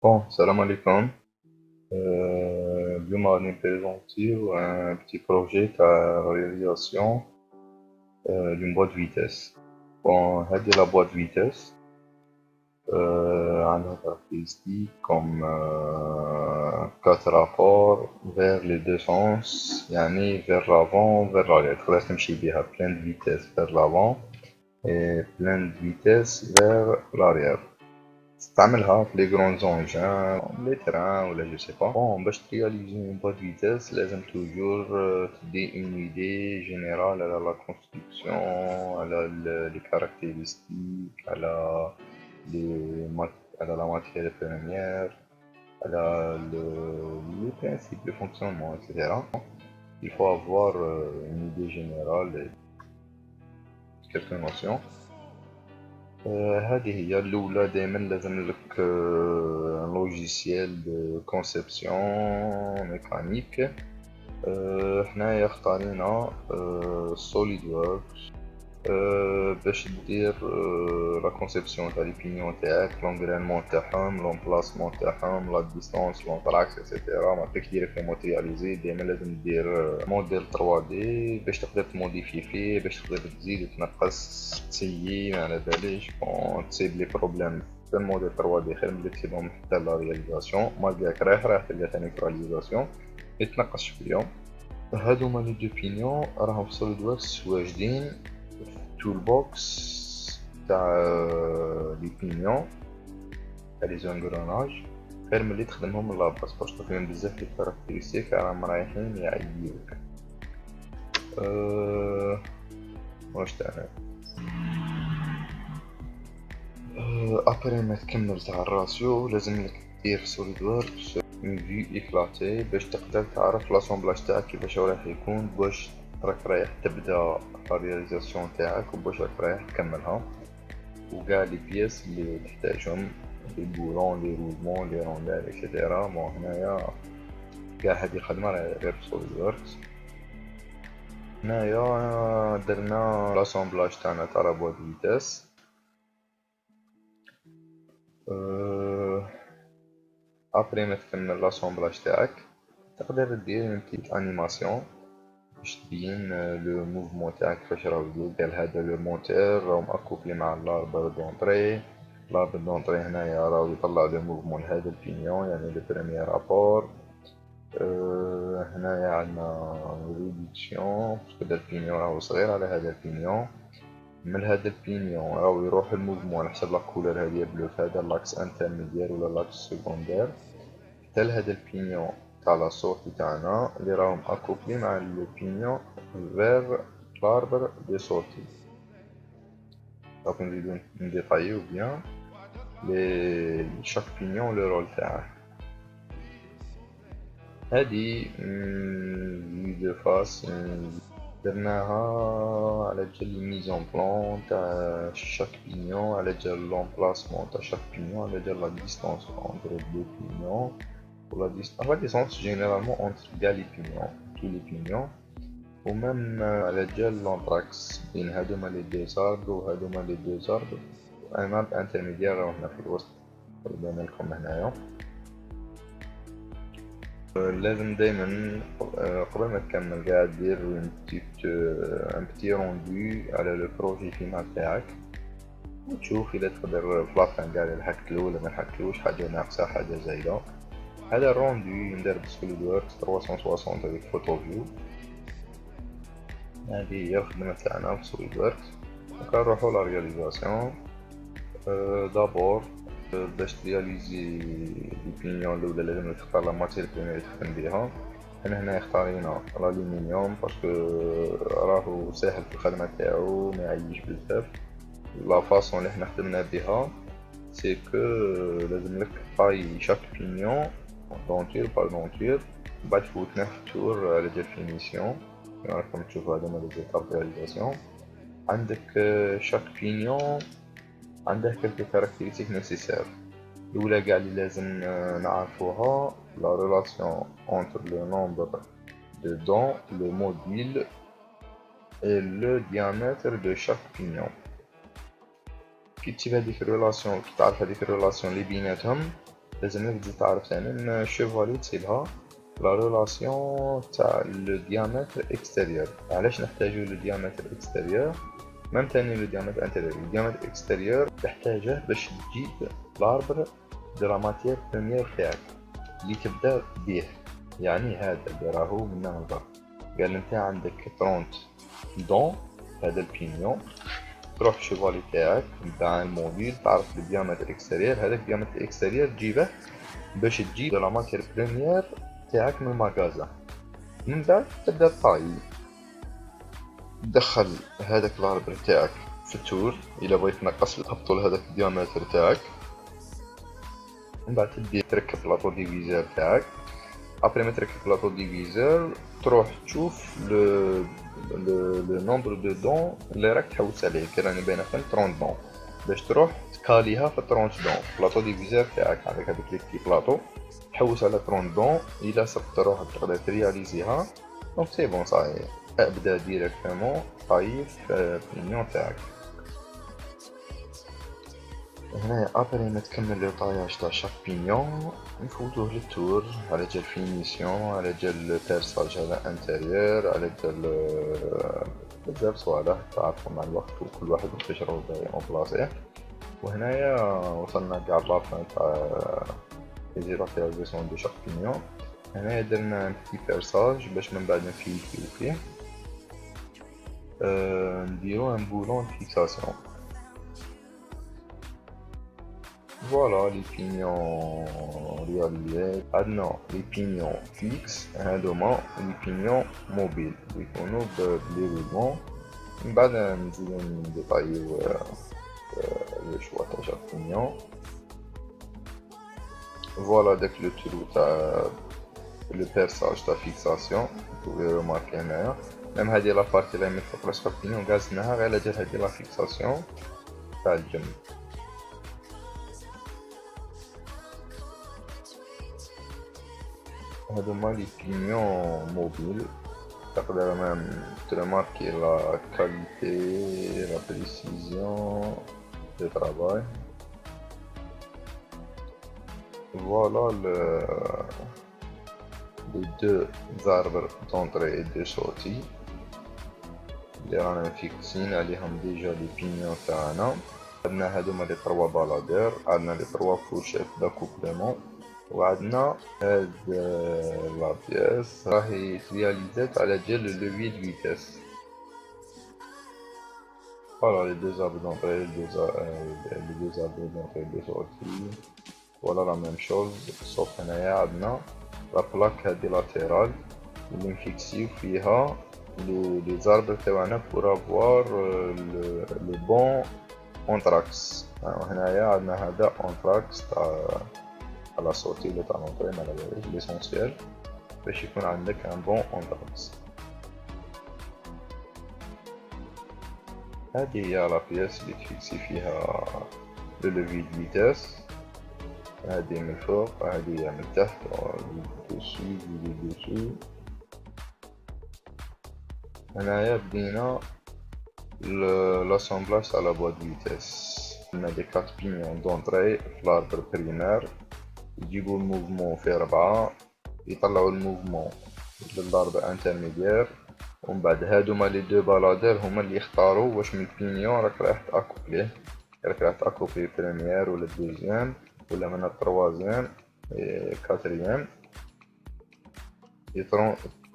Bon, salam alaikum. اليوم غادي نبريزونتيو un petit projet تاع réalisation d'une boîte vitesse. Bon, هذه la boîte vitesse عندها caractéristiques comme 4 rapports vers les deux sens يعني vers l'avant vers l'arrière تقدر تمشي بها plein de vitesse vers l'avant et plein de vitesse vers l'arrière. تستعملها في لي غرون زونجان لي تران ولا جو سي با بون باش ترياليزي اون بوات فيتاس لازم توجور تدي اون ايدي جينيرال على لا كونستركسيون على لي كاركتيرستيك على لي مات على لا ماتيير بروميير على لي برينسيپ دو فونكسيونمون etc. Il faut avoir une idée générale et quelques notions. هذه هي الأولى دايما لازم لك لوجيسيال دو كونسيبسيون ميكانيك. حنايا اختارينا سوليد ووركس باش دير لا كونسيبسيون تاع لي بينيون تاعك لونغرينمون تاعهم لومبلاسمون تاعهم لا ديستونس لونطراكس اكسيتيرا ما فيكش دير ماتيرياليزي ديما لازم دير موديل 3 دي باش تقدر تموديفي فيه باش تقدر تزيد وتنقص تسيي ما على باليش بون تصيب لي بروبليم في الموديل 3 دي خير ملي تسيبهم حتى لا رياليزاسيون مالغاك رايح تلقى ثاني في رياليزاسيون يتنقص شويه. هادوما لي دو بينيون راهم في سوليد ووركس واجدين تول بوكس تاع لي بينيون تاع لي زونغروناج خير ملي تخدمهم لاباس باش تفهم بزاف لي كاركتيرستيك راهم رايحين يعيوك. واش تاع ابري ما تكمل تاع الراسيو لازم لك دير في سوليد ووركس اون فيو اكلاتي باش تقدر تعرف لاسومبلاج تاعك كيفاش راح يكون باش راك رايح تبدا لا رياليزاسيون تاعك وباش راك رايح تكملها وكاع لي بياس اللي تحتاجهم لي بورون لي روزمون لي روندال اكسيتيرا. بون هنايا كاع هادي خدمة غير في سوليد ووركس. هنايا درنا لاسومبلاج تاعنا تاع لا بواد فيتاس. ابري ما تكمل لاسومبلاج تاعك تقدر دير اون بتيت انيماسيون باش تبين لو موفمون تاعك كيفاش راهو يدير. قال هذا لو مونتور راهو ماكوبلي مع لاربر دونطري. لاربر دونطري هنايا راهو يطلع لو موفمون لهذا البينيون يعني لو بروميير رابور. هنايا عندنا ريدكسيون باسكو البينيون راهو صغير على هذا البينيون. من هذا البينيون راهو يروح الموفمون على حسب لا كولور هذه بلو في هذا لاكس انترميديير ولا لاكس سكوندير حتى لهذا البينيون تاع لا سورتي تاعنا اللي راهم اكوبلي مع البينيون فيغ لاربر دي سورتي. دونك نزيدو نديطايو بيان لي شاك بينيون لو رول تاعه. هادي فيو دو فاس درناها على جال ميزون بلان تاع شاك بينيون على جال لومبلاسمون تاع شاك بينيون على جال لا ديستونس اونتر دو بينيون la distance généralement entre les pignons, tous les pignons, ou même à la gel l'anthrax, بين هادوما les deux arbres وهادوما les deux arbres, un arbre intermédiaire هنا في الوسط بين لكم هنايا. لازم دايما قبل ما تكمل قاعد دير ان بتي روندو على لو بروجي فينال تاعك وتشوف اذا تقدر في لافان قاعد لحقت له ولا ما لحقتلوش حاجه ناقصه حاجه زايده. هذا الروندو يندار بسوليد ووركس 360 avec photo view. هذه هي الخدمة تاعنا في سوليد ووركس. كنروحو لا رياليزاسيون. دابور باش ترياليزي لي بينيون الاولى لازم تختار لا ماتير بريمير اللي تخدم بها. انا هنا اختارينا الالومنيوم باسكو راهو ساهل في الخدمة تاعو ما يعيش بزاف. لا فاصون اللي حنا خدمنا بها سي كو لازم لك طاي شاك بينيون دونتير بار دونتير بعد فوتناه في التور على جال فينيسيون راكم تشوفوا هذوما لي زيتاب رياليزاسيون. عندك شاك بينيون عنده كلكو كاركتيرستيك نيسيسير. الأولى قاع اللي لازم نعرفوها لا ريلاسيون اونتر لو نومبر دو دون لو موديل اي لو ديامتر دو شاك بينيون. كي تجيب هذيك الريلاسيون كي تعرف هذيك الريلاسيون اللي بيناتهم لازم لك تزيد تعرف ثاني شيفالي تسيلها لا ريلاسيون تاع لو ديامتر اكستيريور. علاش نحتاجو لو ديامتر اكستيريور ميم تاني لو ديامتر انتيريور؟ لو ديامتر اكستيريور تحتاجه باش تجيب لاربر دو لا ماتيير بروميير تاعك اللي تبدا بيه. يعني هذا اللي راهو من هنا قال انت عندك 30 دون هذا البينيون، تروح شيفالي تاعك نتاع الموبيل تعرف الديامتر اكستيريور، هذاك الديامتر اكستيريور تجيبه باش تجيب لا ماتيير بروميير تاعك من المغازا. من بعد تبدا طاي تدخل هذاك الاربر تاعك في التور، الا بغيت تنقص تهبطو لهذاك الديامتر تاعك. من بعد تبدا تركب لاطو ديفيزور تاعك. ابري ما تركب لاطو ديفيزور تروح تشوف لو نومبر دو دون اللي راك تحوس عليه، كي راني باينه فين 30 دون، باش تروح تكاليها في 30 دون في لاطو ديفيزور تاعك. عندك هذاك لي بتي بلاطو تحوس على 30 دون، الا صرت تروح تقدر ترياليزيها دونك سي بون صاي ابدا ديريكتومون طايف البينيون تاعك. هنا ابري ما تكمل لو طاياج تاع شاك بينيون نفوتوه للتور على جال فينيسيون، على جال بيرساج هذا انتيريور، على جال بزاف صوالح تعرفوا مع الوقت وكل واحد كيفاش راهو باغي اون بلاصيه. وهنايا وصلنا كاع لافان تاع ليزيراتيزاسيون دو شاك بينيون. هنايا درنا ان بتي بيرساج باش من بعد نفيلتريو فيه، نديرو ان بولون فيكساسيون. فوالا لي بينيون رياليزي. عندنا لي بينيون فيكس هادوما لي بينيون موبيل يكونو بلي روبون. من بعد نزيدو نديطايو لو شوا تاع شاك بينيون. فوالا داك لو ترو تاع لو بيرساج تاع فيكساسيون بوغي روماركي هنايا. ميم هادي لابارتي لي من فوق لا شاك بينيون قازناها غير على جال هادي لا فيكساسيون تاع الجنب. هادوما لي بينيون موبيل تقدر ميم ترماركي لا كاليتي لا بريسيزيون دو طرافاي. فوالا لي دو زاربر دونطري اي دو سورتي اللي رانا فيكسين عليهم ديجا لي بينيون تاعنا. عندنا هادوما لي 3 بالادير، عندنا لي 3 فورشيت داكوبلمون، وعندنا هاد لا بياس راهي رياليزات على جال لوفي دو فيتاس. فوالا لي دو زاربر دونطري لي دو زاربر دونطري دو سورتي فوالا لا ميم شوز. صوف هنايا عندنا لا بلاك هادي لاتيرال اللي نفيكسيو فيها لي زاربر تاعنا بور افوار لو بون اونتراكس. هنايا عندنا هذا اونتراكس تاع على صوتي اللي تاع لونطري مالا باليش ليسونسيال باش يكون عندك ان بون اونتراكس. هذه هي لا بياس اللي تفيكسي فيها لو لوفي دو فيتاس. هذه من الفوق هذه من تحت دوسو دوسو. هنايا بدينا لاسامبلاج تاع لا بوا دو فيتاس. عندنا دي 4 بينيون دونطري في لاربر بريمير يجيبو الموفمون في 4 يطلعو الموفمون للاربر انترميديير، ومن بعد هادوما لي دو بالادير هما اللي يختاروا واش من البينيون راك رايح تاكوبليه، راك رايح تاكوبلي بريمير ولا دوزيام ولا من التروازيام كاتريام.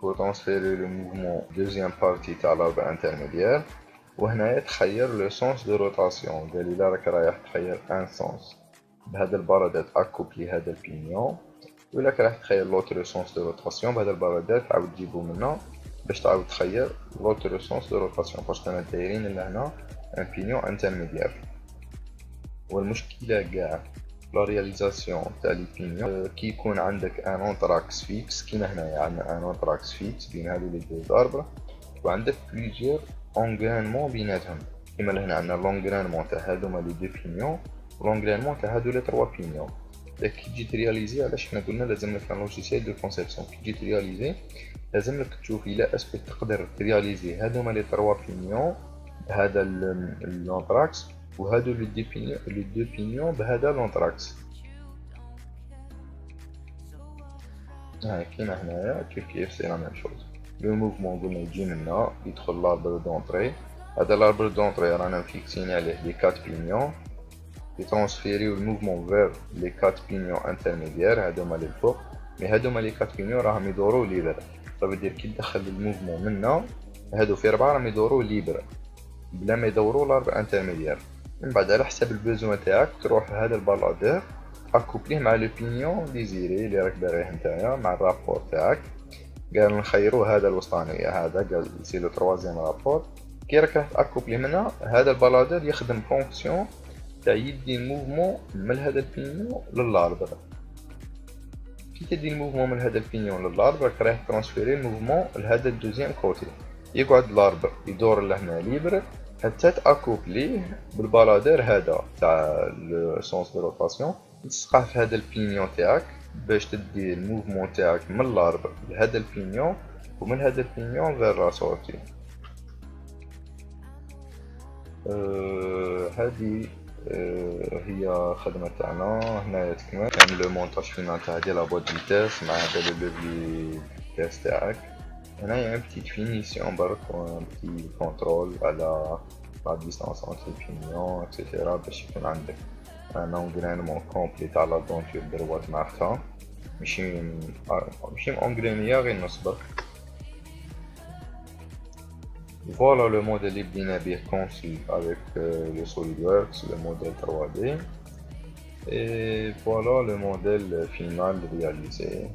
ترونسفيري لو موفمون دوزيام بارتي تاع لاربر انترميديير. وهنايا تخير لو سونس دو روتاسيون، قال الا راك رايح تخير ان سونس بهذا البرادة تاكوبلي هذا البينيون، ولا راح تخير لوتر سونس دو روتاسيون بهذا البرادة تعاود تجيبو منا باش تعاود تخير لوتر سونس دو روتاسيون باش رانا دايرين لهنا ان بينيون انترميديير. والمشكلة كاع لا رياليزاسيون تاع لي بينيون كي يكون عندك ان اونتراكس فيكس كيما هنايا عندنا ان اونتراكس فيكس بين هادو لي دو زاربر، وعندك بليزيور اونغرانمون بيناتهم. كيما لهنا عندنا لونغرانمون تاع هادوما لي دو بينيون لونغرانمون تاع هادو لي 3 بينيون. داك كي تجي ترياليزي علاش حنا قلنا لازم لك ان لوجيسيال دو كونسيبسيون. كي تجي ترياليزي لازم لك تشوف الا اسكو تقدر ترياليزي هادوما لي 3 بينيون بهذا لونتراكس وهادو لي دو بينيون بهذا لونتراكس. هاي كيما هنايا كيف سي لا ميم شوز. لو موفمون قلنا يجي منا يدخل لاربر دونطري. هذا لاربر دونطري رانا مفيكسين عليه لي 4 بينيون، يترونسفيريو الموفمون فير لي 4 بينيون انترميديير هادوما لي الفوق. مي هادوما لي 4 بينيون راهم يدورو ليبر، فبدير كي تدخل الموفمون منا هادو في 4 راهم يدورو ليبر بلا ما يدورو لاربر انترميديير. من بعد على حساب البوزوان تاعك تروح هذا البالادور اكوبليه مع لو بينيون ديزيري اللي راك باغيه نتايا مع الرابور تاعك. قال نخيرو هذا الوسطاني هذا، قال سي لو تروازيام رابور. كي راك راح تاكوبلي منها هذا البالادور يخدم فونكسيون تاع يدي الموفمون من هذا البينيون للاربر. كي تدي الموفمون من هذا البينيون للاربر راك رايح ترانسفيري الموفمون لهذا الدوزيام كوتي، يقعد الاربر يدور لهنا ليبر حتى تاكوبليه بالبالادور هذا تاع لو سونس دو روتاسيون، تسقع في هذا البينيون تاعك باش تدي الموفمون تاعك من الاربر لهذا البينيون ومن هذا البينيون فير لا سورتي. هذه هي خدمة تاعنا. هنايا تكمل كان لو مونتاج فينال تاع هادي لابوات فيتاس مع هذا لو لوفي فيتاس تاعك. هنايا ان بتيت فينيسيون برك و ان بتي كونترول على لا ديستانس انتر البينيون اكسيتيرا باش يكون عندك ان انغرينمون كومبلي تاع لا دونتور دروات مع ماشي مونغرينيا غير نص برك. Voilà le modèle اللي بدينا به conçu avec le SolidWorks, le modèle 3D. Et voilà le modèle final réalisé.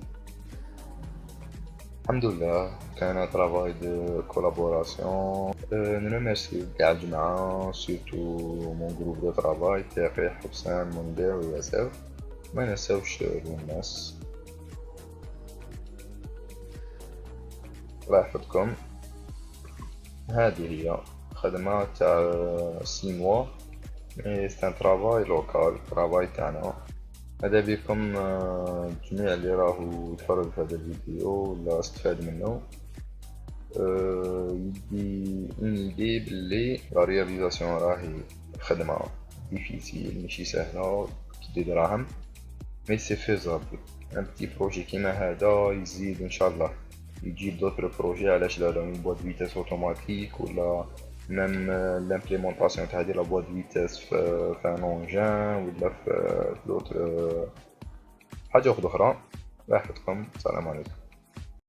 Alhamdoulilah, كان un travail de collaboration. Je remercie كاع الجماعة surtout mon groupe de travail تاعي حسام منذر وياسر. ما ننساوش الناس. الله يحفظكم. هذه هي خدمة تاع 6 موا، مي سي ان ترافاي لوكال ترافاي تاعنا. هذا بكم الجميع اللي راهو يتفرج في هذا الفيديو ولا استفاد منه يدي اون ايدي بلي لا رياليزاسيون راهي خدمة ديفيسيل ماشي سهلة تدي دراهم، مي سي فيزابل. ان بتي بروجي كيما هذا يزيد ان شاء الله يجيب دوطر بروجي، علاش لا اون بواد فيتاس اوتوماتيك ولا ميم لامبليمونطاسيون تاع هادي لا بواد فيتاس في ان اونجان ولا في دوطر حاجة اخرى. الله يحفظكم، السلام عليكم.